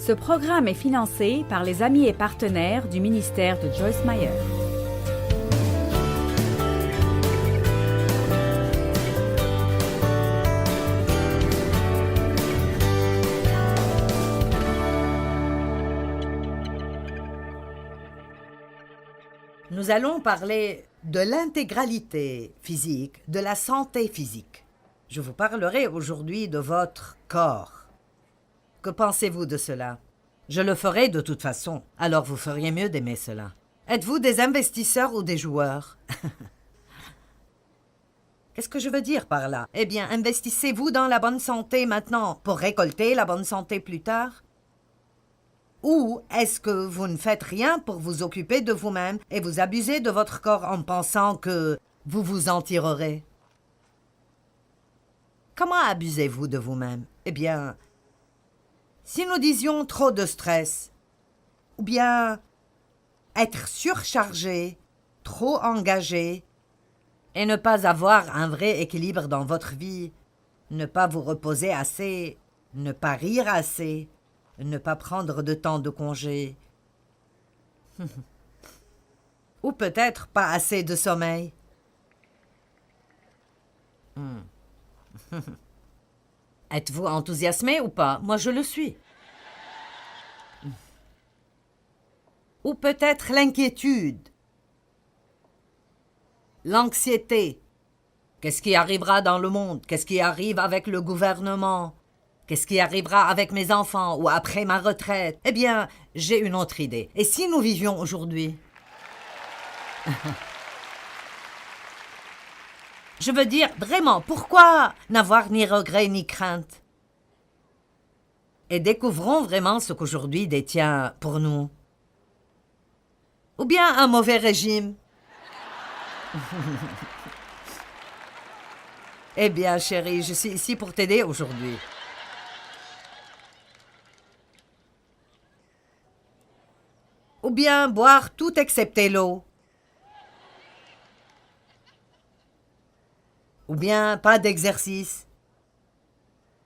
Ce programme est financé par les amis et partenaires du ministère de Joyce Meyer. Nous allons parler de l'intégralité physique, de la santé physique. Je vous parlerai aujourd'hui de votre corps. Que pensez-vous de cela? Je le ferai de toute façon, alors vous feriez mieux d'aimer cela. Êtes-vous des investisseurs ou des joueurs? Qu'est-ce que je veux dire par là? Eh bien, investissez-vous dans la bonne santé maintenant pour récolter la bonne santé plus tard? Ou est-ce que vous ne faites rien pour vous occuper de vous-même et vous abusez de votre corps en pensant que vous vous en tirerez? Comment abusez-vous de vous-même? Eh bien, si nous disions trop de stress, ou bien être surchargé, trop engagé, et ne pas avoir un vrai équilibre dans votre vie, ne pas vous reposer assez, ne pas rire assez, ne pas prendre de temps de congé, ou peut-être pas assez de sommeil. Êtes-vous enthousiasmé ou pas? Moi, je le suis. Ou peut-être l'inquiétude, l'anxiété. Qu'est-ce qui arrivera dans le monde? Qu'est-ce qui arrive avec le gouvernement? Qu'est-ce qui arrivera avec mes enfants ou après ma retraite? Eh bien, j'ai une autre idée. Et si nous vivions aujourd'hui? Je veux dire, vraiment, pourquoi n'avoir ni regret ni crainte? Et découvrons vraiment ce qu'aujourd'hui détient pour nous. Ou bien un mauvais régime? Eh bien, chérie, je suis ici pour t'aider aujourd'hui. Ou bien boire tout excepté l'eau. Ou bien pas d'exercice.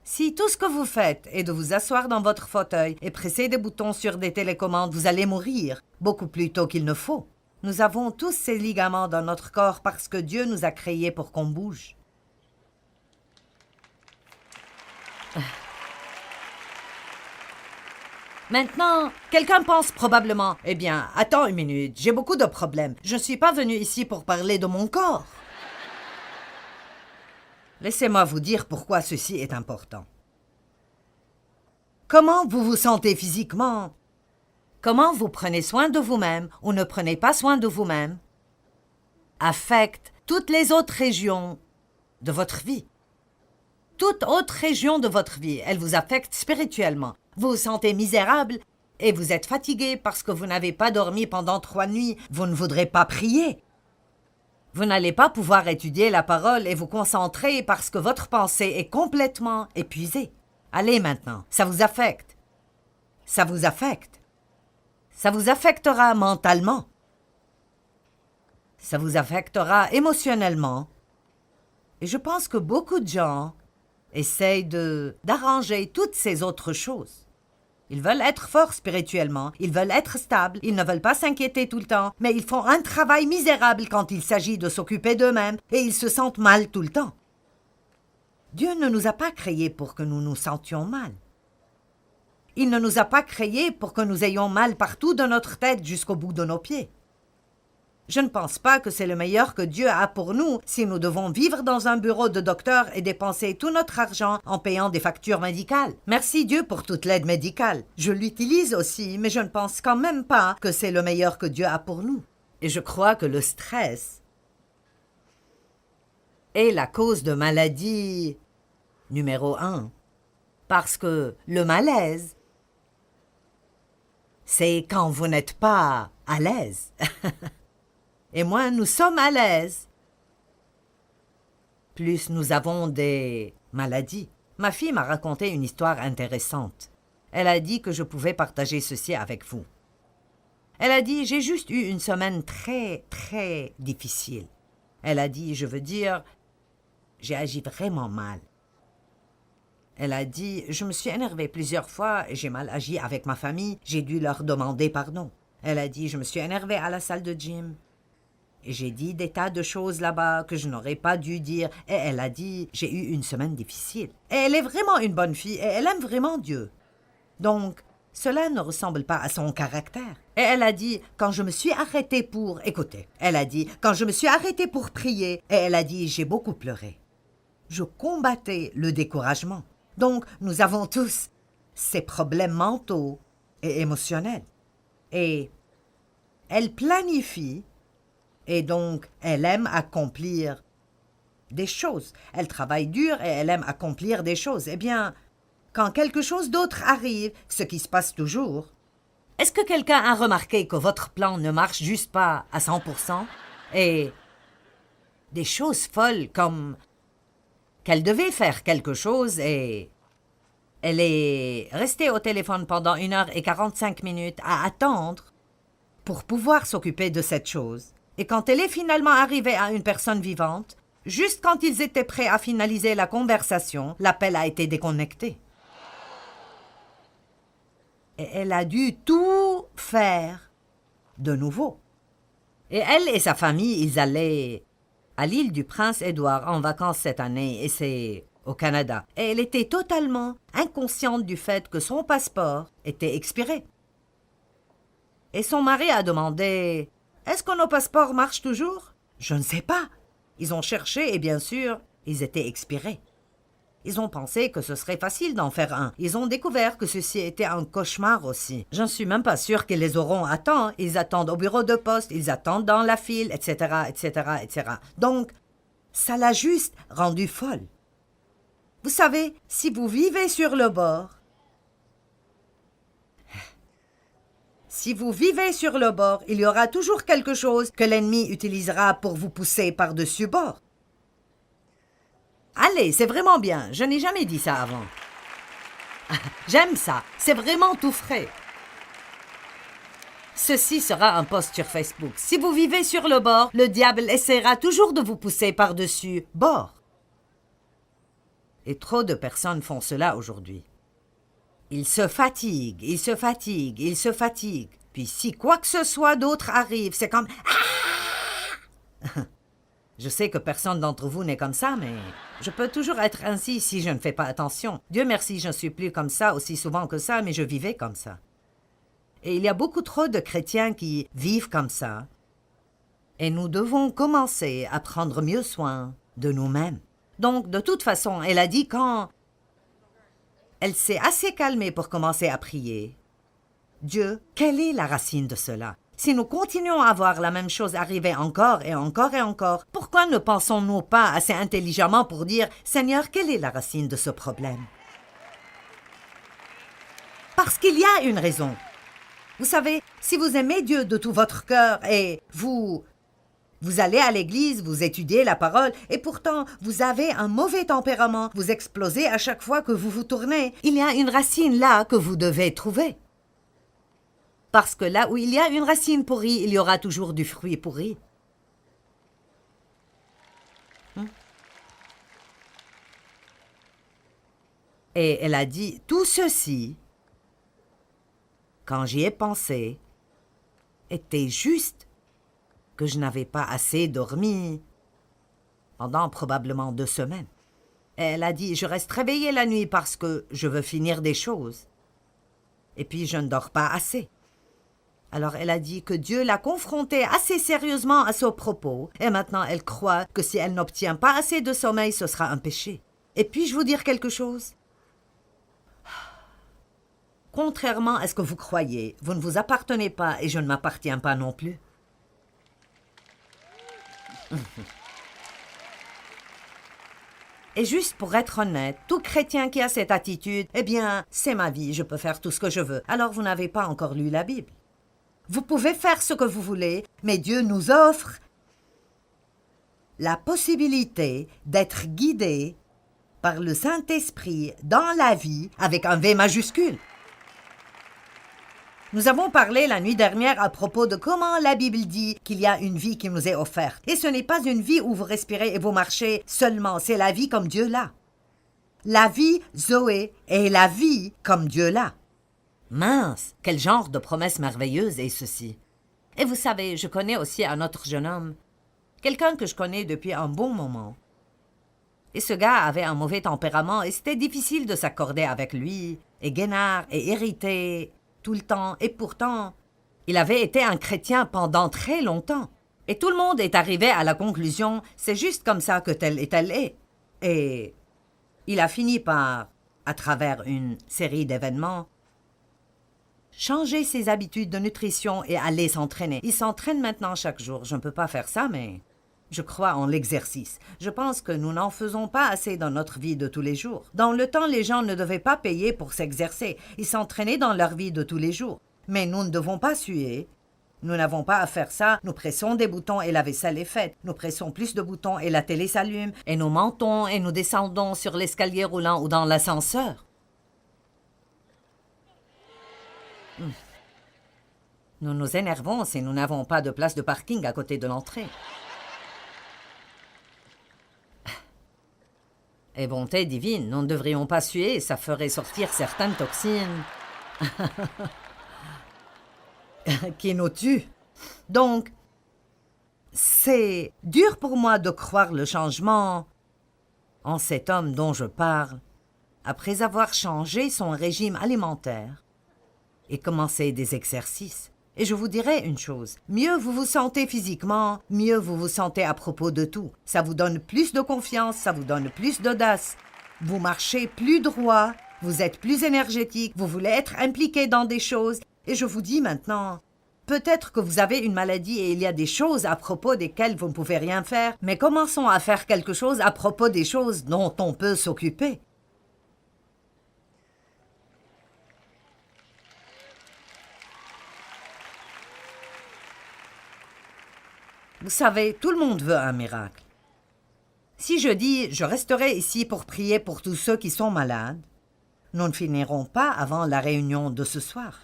Si tout ce que vous faites est de vous asseoir dans votre fauteuil et presser des boutons sur des télécommandes, vous allez mourir, beaucoup plus tôt qu'il ne faut. Nous avons tous ces ligaments dans notre corps parce que Dieu nous a créés pour qu'on bouge. Maintenant, quelqu'un pense probablement, eh bien, attends une minute, j'ai beaucoup de problèmes. Je ne suis pas venu ici pour parler de mon corps. Laissez-moi vous dire pourquoi ceci est important. Comment vous vous sentez physiquement? Comment vous prenez soin de vous-même ou ne prenez pas soin de vous-même affecte toutes les autres régions de votre vie. Toute autre région de votre vie, elle vous affecte spirituellement. Vous vous sentez misérable et vous êtes fatigué parce que vous n'avez pas dormi pendant 3 nuits. Vous ne voudrez pas prier. Vous n'allez pas pouvoir étudier la parole et vous concentrer parce que votre pensée est complètement épuisée. Allez maintenant, ça vous affecte. Ça vous affecte. Ça vous affectera mentalement. Ça vous affectera émotionnellement. Et je pense que beaucoup de gens essayent d'arranger toutes ces autres choses. Ils veulent être forts spirituellement, ils veulent être stables, ils ne veulent pas s'inquiéter tout le temps, mais ils font un travail misérable quand il s'agit de s'occuper d'eux-mêmes et ils se sentent mal tout le temps. Dieu ne nous a pas créés pour que nous nous sentions mal. Il ne nous a pas créés pour que nous ayons mal partout de notre tête jusqu'au bout de nos pieds. Je ne pense pas que c'est le meilleur que Dieu a pour nous si nous devons vivre dans un bureau de docteur et dépenser tout notre argent en payant des factures médicales. Merci Dieu pour toute l'aide médicale. Je l'utilise aussi, mais je ne pense quand même pas que c'est le meilleur que Dieu a pour nous. Et je crois que le stress est la cause de maladie numéro 1. Parce que le malaise, c'est quand vous n'êtes pas à l'aise. Et moins nous sommes à l'aise, plus nous avons des maladies. Ma fille m'a raconté une histoire intéressante. Elle a dit que je pouvais partager ceci avec vous. Elle a dit, j'ai juste eu une semaine très, très difficile. Elle a dit, je veux dire, j'ai agi vraiment mal. Elle a dit « Je me suis énervée plusieurs fois et j'ai mal agi avec ma famille. J'ai dû leur demander pardon. » Elle a dit « Je me suis énervée à la salle de gym. Et j'ai dit des tas de choses là-bas que je n'aurais pas dû dire. » Et elle a dit « J'ai eu une semaine difficile. » Et elle est vraiment une bonne fille et elle aime vraiment Dieu. Donc, cela ne ressemble pas à son caractère. Et elle a dit, quand je me suis arrêtée pour... Écoutez, elle a dit, quand je me suis arrêtée pour prier, et elle a dit, j'ai beaucoup pleuré. Je combattais le découragement. Donc, nous avons tous ces problèmes mentaux et émotionnels. Et elle planifie, et donc elle aime accomplir des choses. Elle travaille dur et elle aime accomplir des choses. Eh bien, quand quelque chose d'autre arrive, ce qui se passe toujours, est-ce que quelqu'un a remarqué que votre plan ne marche juste pas à 100%? Et des choses folles comme qu'elle devait faire quelque chose et elle est restée au téléphone pendant 1h45 à attendre pour pouvoir s'occuper de cette chose. Et quand elle est finalement arrivée à une personne vivante, juste quand ils étaient prêts à finaliser la conversation, l'appel a été déconnecté. Et elle a dû tout faire de nouveau. Et elle et sa famille, ils allaient à l'île du Prince-Édouard en vacances cette année, et c'est au Canada. Et elle était totalement inconsciente du fait que son passeport était expiré. Et son mari a demandé « Est-ce que nos passeports marchent toujours ?» « Je ne sais pas. » Ils ont cherché et bien sûr, ils étaient expirés. Ils ont pensé que ce serait facile d'en faire un. Ils ont découvert que ceci était un cauchemar aussi. Je ne suis même pas sûre qu'ils les auront à temps. Ils attendent au bureau de poste, ils attendent dans la file, etc., etc., etc. Donc, ça l'a juste rendue folle. Vous savez, si vous vivez sur le bord, il y aura toujours quelque chose que l'ennemi utilisera pour vous pousser par-dessus bord. Allez, c'est vraiment bien. Je n'ai jamais dit ça avant. J'aime ça. C'est vraiment tout frais. Ceci sera un post sur Facebook. Si vous vivez sur le bord, le diable essaiera toujours de vous pousser par-dessus bord. Et trop de personnes font cela aujourd'hui. Ils se fatiguent. Puis si quoi que ce soit d'autre arrive, c'est comme... Ah! Je sais que personne d'entre vous n'est comme ça, mais je peux toujours être ainsi si je ne fais pas attention. Dieu merci, je ne suis plus comme ça aussi souvent que ça, mais je vivais comme ça. Et il y a beaucoup trop de chrétiens qui vivent comme ça. Et nous devons commencer à prendre mieux soin de nous-mêmes. Donc, de toute façon, elle a dit quand elle s'est assez calmée pour commencer à prier, Dieu, quelle est la racine de cela? Si nous continuons à voir la même chose arriver encore et encore et encore, pourquoi ne pensons-nous pas assez intelligemment pour dire « Seigneur, quelle est la racine de ce problème? » Parce qu'il y a une raison. Vous savez, si vous aimez Dieu de tout votre cœur et vous allez à l'église, vous étudiez la parole et pourtant vous avez un mauvais tempérament, vous explosez à chaque fois que vous vous tournez, il y a une racine là que vous devez trouver. Parce que là où il y a une racine pourrie, il y aura toujours du fruit pourri. Et elle a dit, tout ceci, quand j'y ai pensé, était juste que je n'avais pas assez dormi pendant probablement 2 semaines. Et elle a dit, je reste réveillée la nuit parce que je veux finir des choses. Et puis je ne dors pas assez. Alors elle a dit que Dieu l'a confrontée assez sérieusement à ce propos, et maintenant elle croit que si elle n'obtient pas assez de sommeil, ce sera un péché. Et puis-je vous dire quelque chose? Contrairement à ce que vous croyez, vous ne vous appartenez pas et je ne m'appartiens pas non plus. Et juste pour être honnête, tout chrétien qui a cette attitude, eh bien, c'est ma vie, je peux faire tout ce que je veux. Alors vous n'avez pas encore lu la Bible. Vous pouvez faire ce que vous voulez, mais Dieu nous offre la possibilité d'être guidés par le Saint-Esprit dans la vie avec un V majuscule. Nous avons parlé la nuit dernière à propos de comment la Bible dit qu'il y a une vie qui nous est offerte. Et ce n'est pas une vie où vous respirez et vous marchez seulement, c'est la vie comme Dieu l'a. La vie, Zoé, est la vie comme Dieu l'a. Mince, quel genre de promesse merveilleuse est ceci. Et vous savez, je connais aussi un autre jeune homme, quelqu'un que je connais depuis un bon moment. Et ce gars avait un mauvais tempérament et c'était difficile de s'accorder avec lui, et guénard et irrité tout le temps, et pourtant, il avait été un chrétien pendant très longtemps. Et tout le monde est arrivé à la conclusion, c'est juste comme ça que tel et tel est. Et il a fini par, à travers une série d'événements, changer ses habitudes de nutrition et aller s'entraîner. Il s'entraîne maintenant chaque jour. Je ne peux pas faire ça, mais je crois en l'exercice. Je pense que nous n'en faisons pas assez dans notre vie de tous les jours. Dans le temps, les gens ne devaient pas payer pour s'exercer. Ils s'entraînaient dans leur vie de tous les jours. Mais nous ne devons pas suer. Nous n'avons pas à faire ça. Nous pressons des boutons et la vaisselle est faite. Nous pressons plus de boutons et la télé s'allume. Et nous montons et nous descendons sur l'escalier roulant ou dans l'ascenseur. Nous nous énervons si nous n'avons pas de place de parking à côté de l'entrée. Et bonté divine, nous ne devrions pas suer, ça ferait sortir certaines toxines qui nous tuent. Donc, c'est dur pour moi de croire le changement en cet homme dont je parle, après avoir changé son régime alimentaire et commencé des exercices. Et je vous dirai une chose, mieux vous vous sentez physiquement, mieux vous vous sentez à propos de tout. Ça vous donne plus de confiance, ça vous donne plus d'audace. Vous marchez plus droit, vous êtes plus énergétique, vous voulez être impliqué dans des choses. Et je vous dis maintenant, peut-être que vous avez une maladie et il y a des choses à propos desquelles vous ne pouvez rien faire, mais commençons à faire quelque chose à propos des choses dont on peut s'occuper. Vous savez, tout le monde veut un miracle. Si je dis « je resterai ici pour prier pour tous ceux qui sont malades », nous ne finirons pas avant la réunion de ce soir.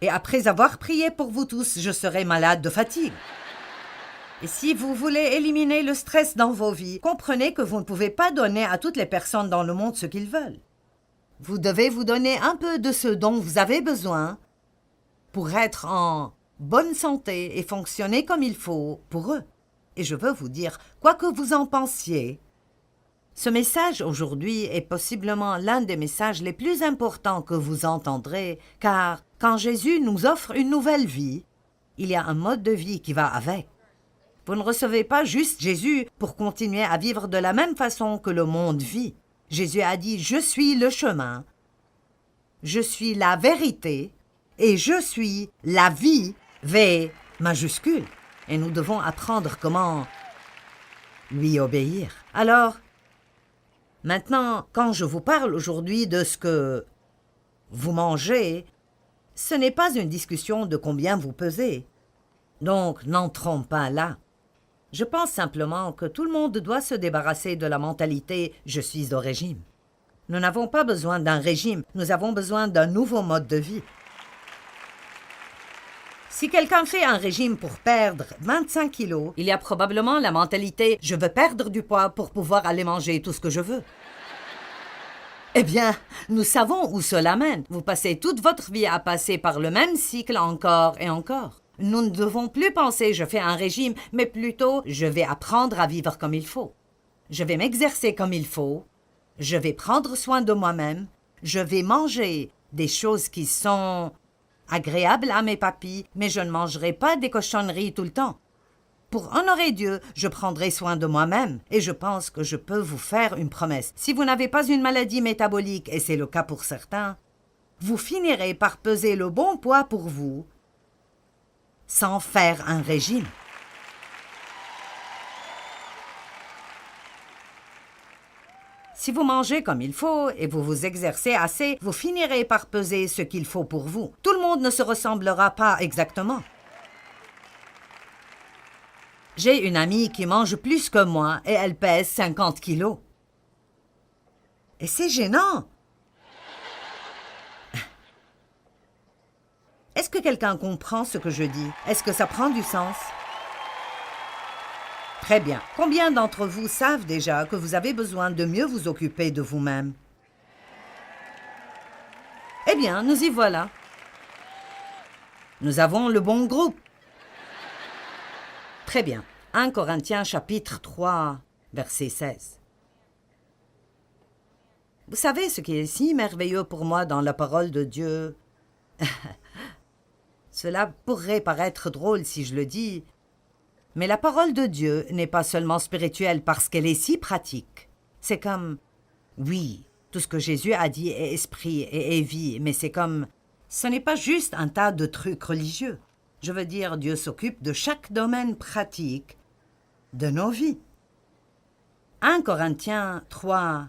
Et après avoir prié pour vous tous, je serai malade de fatigue. Et si vous voulez éliminer le stress dans vos vies, comprenez que vous ne pouvez pas donner à toutes les personnes dans le monde ce qu'ils veulent. Vous devez vous donner un peu de ce dont vous avez besoin pour être en bonne santé et fonctionner comme il faut pour eux. Et je veux vous dire, quoi que vous en pensiez, ce message aujourd'hui est possiblement l'un des messages les plus importants que vous entendrez, car quand Jésus nous offre une nouvelle vie, il y a un mode de vie qui va avec. Vous ne recevez pas juste Jésus pour continuer à vivre de la même façon que le monde vit. Jésus a dit « Je suis le chemin, je suis la vérité et je suis la vie ». V majuscule, et nous devons apprendre comment lui obéir. Alors, maintenant, quand je vous parle aujourd'hui de ce que vous mangez, ce n'est pas une discussion de combien vous pesez. Donc, n'entrons pas là. Je pense simplement que tout le monde doit se débarrasser de la mentalité « je suis au régime ». Nous n'avons pas besoin d'un régime, nous avons besoin d'un nouveau mode de vie. Si quelqu'un fait un régime pour perdre 25 kilos, il y a probablement la mentalité « je veux perdre du poids pour pouvoir aller manger tout ce que je veux ». Eh bien, nous savons où cela mène. Vous passez toute votre vie à passer par le même cycle encore et encore. Nous ne devons plus penser « je fais un régime », mais plutôt « je vais apprendre à vivre comme il faut ». Je vais m'exercer comme il faut. Je vais prendre soin de moi-même. Je vais manger des choses qui sont agréable à mes papilles, mais je ne mangerai pas des cochonneries tout le temps. Pour honorer Dieu, je prendrai soin de moi-même et je pense que je peux vous faire une promesse. Si vous n'avez pas une maladie métabolique, et c'est le cas pour certains, vous finirez par peser le bon poids pour vous sans faire un régime. Si vous mangez comme il faut et vous vous exercez assez, vous finirez par peser ce qu'il faut pour vous. Tout le monde ne se ressemblera pas exactement. J'ai une amie qui mange plus que moi et elle pèse 50 kilos. Et c'est gênant. Est-ce que quelqu'un comprend ce que je dis? Est-ce que ça prend du sens? Très bien. Combien d'entre vous savent déjà que vous avez besoin de mieux vous occuper de vous-même? Eh bien, nous y voilà. Nous avons le bon groupe. Très bien. 1 Corinthiens chapitre 3, verset 16. Vous savez ce qui est si merveilleux pour moi dans la parole de Dieu? Cela pourrait paraître drôle si je le dis, mais la parole de Dieu n'est pas seulement spirituelle parce qu'elle est si pratique. C'est comme, oui, tout ce que Jésus a dit est esprit et est vie, mais c'est comme, ce n'est pas juste un tas de trucs religieux. Je veux dire, Dieu s'occupe de chaque domaine pratique de nos vies. 1 Corinthiens 3,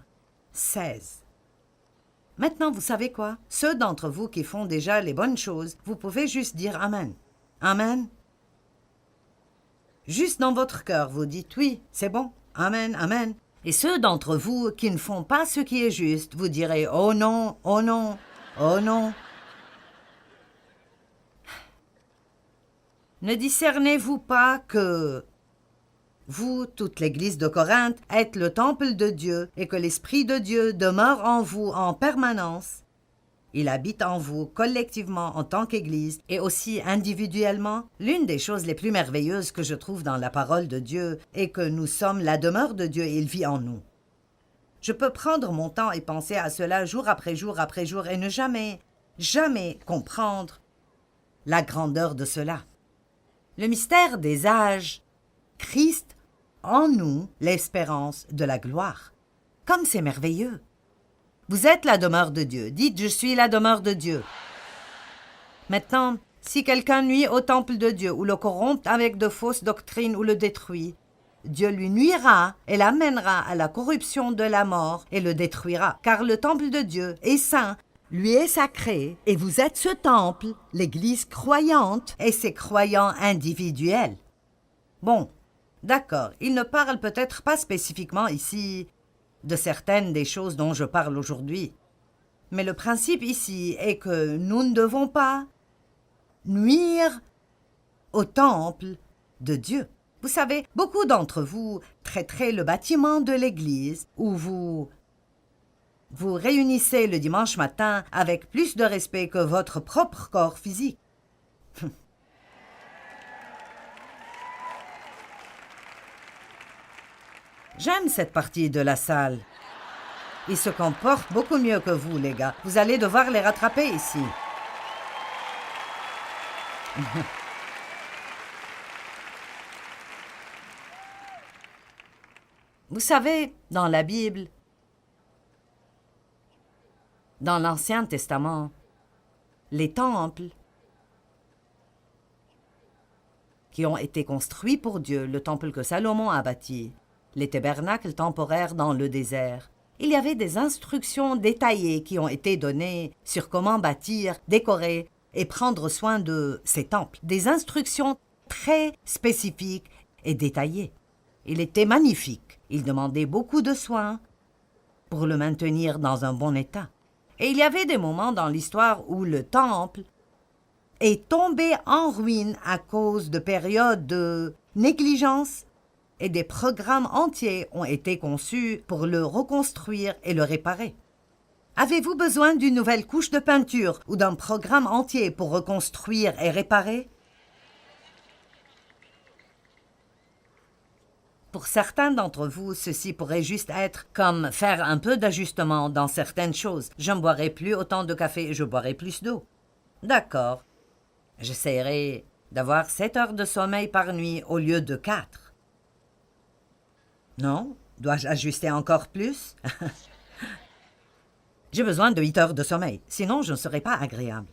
16. Maintenant, vous savez quoi? Ceux d'entre vous qui font déjà les bonnes choses, vous pouvez juste dire Amen. Amen. Juste dans votre cœur, vous dites oui, c'est bon. Amen, amen. Et ceux d'entre vous qui ne font pas ce qui est juste, vous direz oh non, oh non, oh non. Ne discernez-vous pas que vous, toute l'Église de Corinthe, êtes le temple de Dieu et que l'Esprit de Dieu demeure en vous en permanence? Il habite en vous collectivement en tant qu'Église et aussi individuellement. L'une des choses les plus merveilleuses que je trouve dans la parole de Dieu est que nous sommes la demeure de Dieu et il vit en nous. Je peux prendre mon temps et penser à cela jour après jour et ne jamais comprendre la grandeur de cela. Le mystère des âges, Christ en nous, l'espérance de la gloire. Comme c'est merveilleux! Vous êtes la demeure de Dieu. Dites, je suis la demeure de Dieu. Maintenant, si quelqu'un nuit au temple de Dieu ou le corrompt avec de fausses doctrines ou le détruit, Dieu lui nuira et l'amènera à la corruption de la mort et le détruira. Car le temple de Dieu est saint, lui est sacré, et vous êtes ce temple, l'Église croyante et ses croyants individuels. Bon, d'accord, il ne parle peut-être pas spécifiquement ici de certaines des choses dont je parle aujourd'hui. Mais le principe ici est que nous ne devons pas nuire au temple de Dieu. Vous savez, beaucoup d'entre vous traiteraient le bâtiment de l'église où vous réunissez le dimanche matin avec plus de respect que votre propre corps physique. J'aime cette partie de la salle. Ils se comportent beaucoup mieux que vous, les gars. Vous allez devoir les rattraper ici. Vous savez, dans la Bible, dans l'Ancien Testament, les temples qui ont été construits pour Dieu, le temple que Salomon a bâti, les tabernacles temporaires dans le désert, il y avait des instructions détaillées qui ont été données sur comment bâtir, décorer et prendre soin de ces temples. Des instructions très spécifiques et détaillées. Il était magnifique. Il demandait beaucoup de soins pour le maintenir dans un bon état. Et il y avait des moments dans l'histoire où le temple est tombé en ruine à cause de périodes de négligence et des programmes entiers ont été conçus pour le reconstruire et le réparer. Avez-vous besoin d'une nouvelle couche de peinture ou d'un programme entier pour reconstruire et réparer? Pour certains d'entre vous, ceci pourrait juste être comme faire un peu d'ajustement dans certaines choses. Je ne boirai plus autant de café, je boirai plus d'eau. D'accord. J'essaierai d'avoir 7 heures de sommeil par nuit au lieu de 4. Non? Dois-je ajuster encore plus? J'ai besoin de 8 heures de sommeil, sinon je ne serai pas agréable.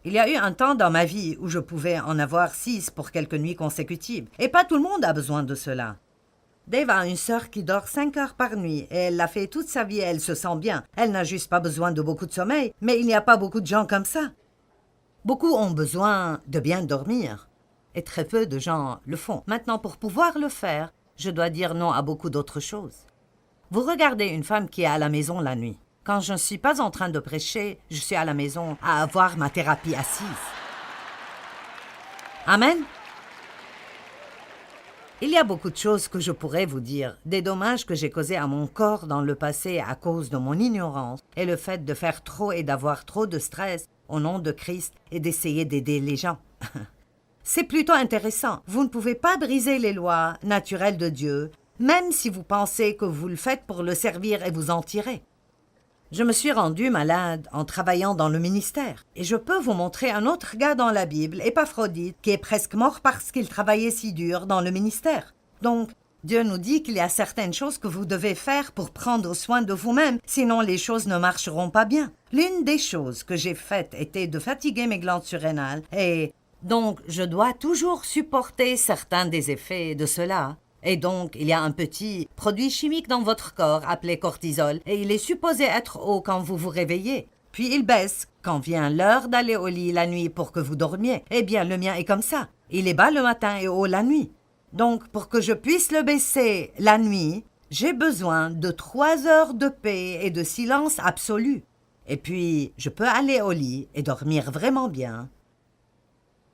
Il y a eu un temps dans ma vie où je pouvais en avoir 6 pour quelques nuits consécutives, et pas tout le monde a besoin de cela. Dave a une sœur qui dort 5 heures par nuit, et elle l'a fait toute sa vie et elle se sent bien. Elle n'a juste pas besoin de beaucoup de sommeil, mais il n'y a pas beaucoup de gens comme ça. Beaucoup ont besoin de bien dormir. Et très peu de gens le font. Maintenant, pour pouvoir le faire, je dois dire non à beaucoup d'autres choses. Vous regardez une femme qui est à la maison la nuit. Quand je ne suis pas en train de prêcher, je suis à la maison à avoir ma thérapie assise. Amen? Il y a beaucoup de choses que je pourrais vous dire, des dommages que j'ai causés à mon corps dans le passé à cause de mon ignorance et le fait de faire trop et d'avoir trop de stress au nom de Christ et d'essayer d'aider les gens. C'est plutôt intéressant. Vous ne pouvez pas briser les lois naturelles de Dieu, même si vous pensez que vous le faites pour le servir et vous en tirer. Je me suis rendu malade en travaillant dans le ministère, et je peux vous montrer un autre gars dans la Bible, Épaphrodite, qui est presque mort parce qu'il travaillait si dur dans le ministère. Donc, Dieu nous dit qu'il y a certaines choses que vous devez faire pour prendre soin de vous-même, sinon les choses ne marcheront pas bien. L'une des choses que j'ai faites était de fatiguer mes glandes surrénales, et donc je dois toujours supporter certains des effets de cela. Et donc, il y a un petit produit chimique dans votre corps appelé cortisol, et il est supposé être haut quand vous vous réveillez. Puis il baisse quand vient l'heure d'aller au lit la nuit pour que vous dormiez. Eh bien, le mien est comme ça. Il est bas le matin et haut la nuit. Donc, pour que je puisse le baisser la nuit, j'ai besoin de 3 heures de paix et de silence absolu. Et puis, je peux aller au lit et dormir vraiment bien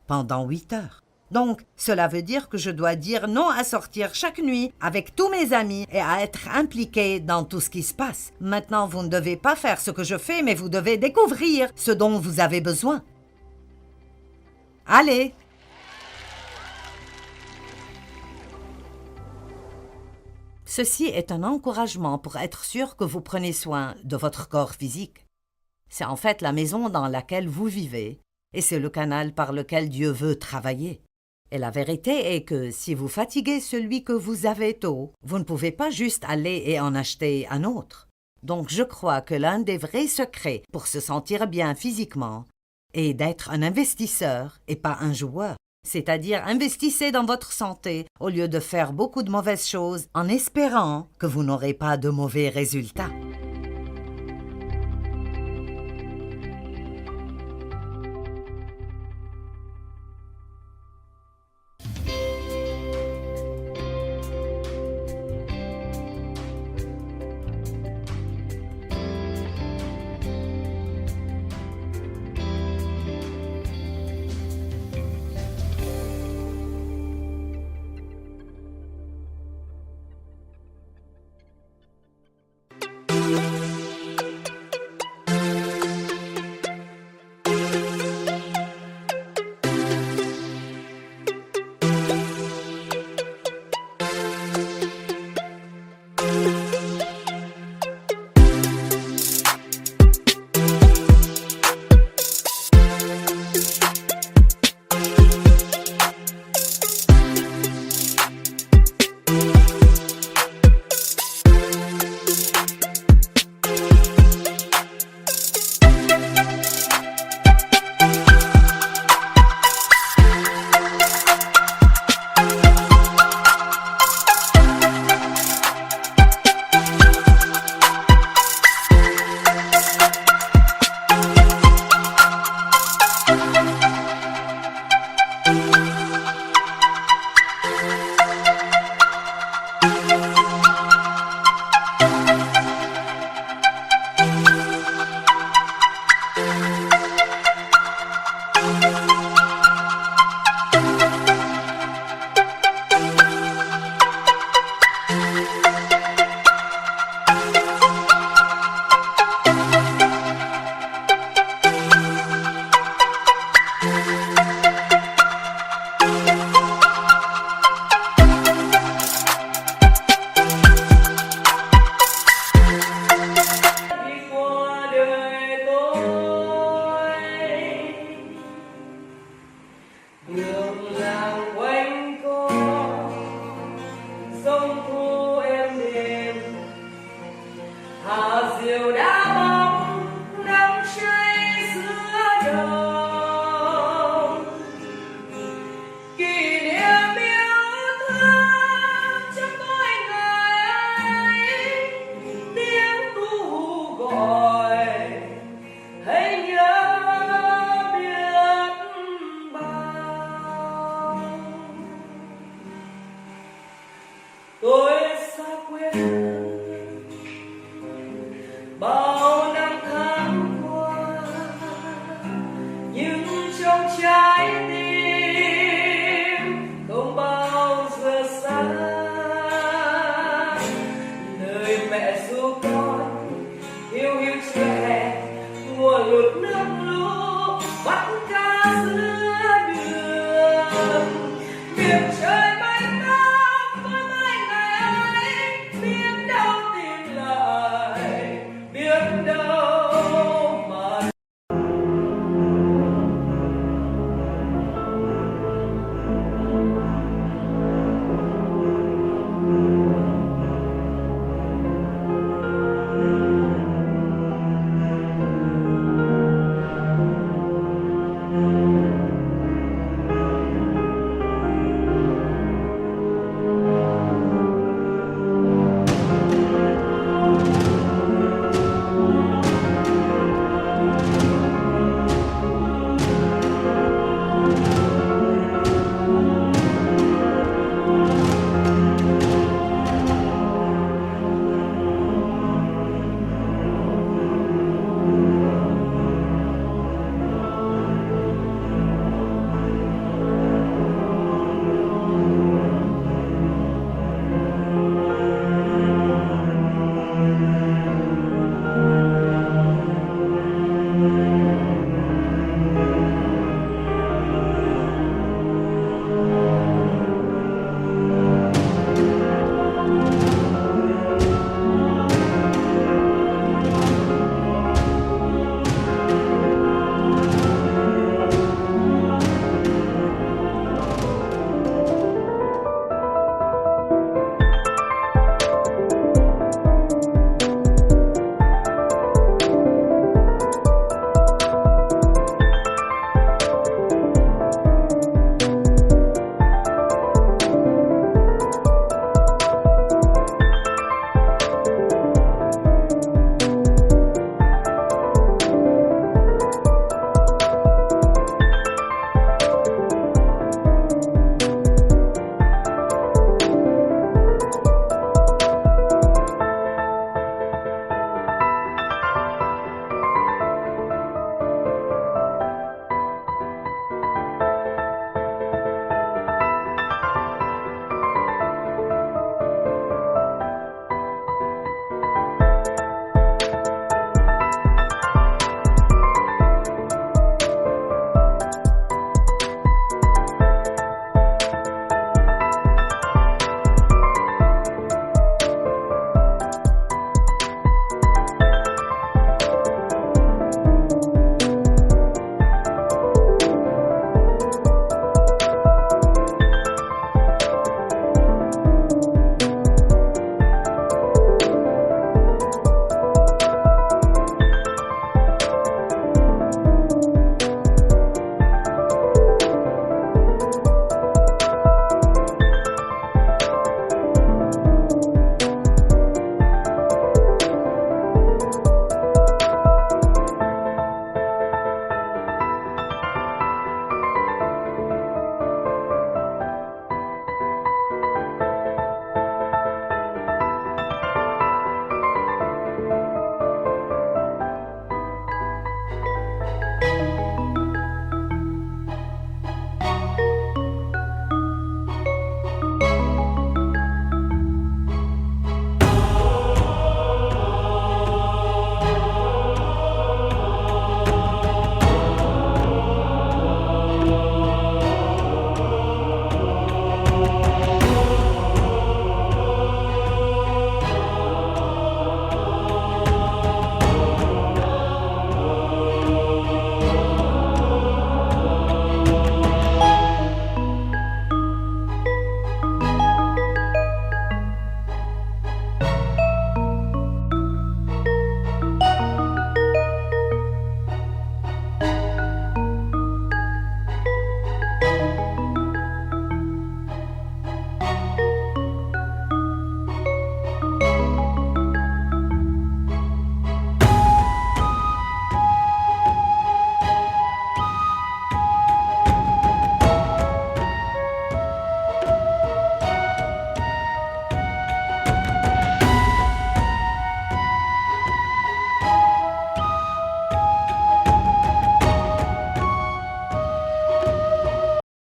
pendant 8 heures. Donc, cela veut dire que je dois dire non à sortir chaque nuit avec tous mes amis et à être impliqué dans tout ce qui se passe. Maintenant, vous ne devez pas faire ce que je fais, mais vous devez découvrir ce dont vous avez besoin. Allez! Ceci est un encouragement pour être sûr que vous prenez soin de votre corps physique. C'est en fait la maison dans laquelle vous vivez, et c'est le canal par lequel Dieu veut travailler. Et la vérité est que si vous fatiguez celui que vous avez tôt, vous ne pouvez pas juste aller et en acheter un autre. Donc je crois que l'un des vrais secrets pour se sentir bien physiquement est d'être un investisseur et pas un joueur. C'est-à-dire investissez dans votre santé au lieu de faire beaucoup de mauvaises choses en espérant que vous n'aurez pas de mauvais résultats.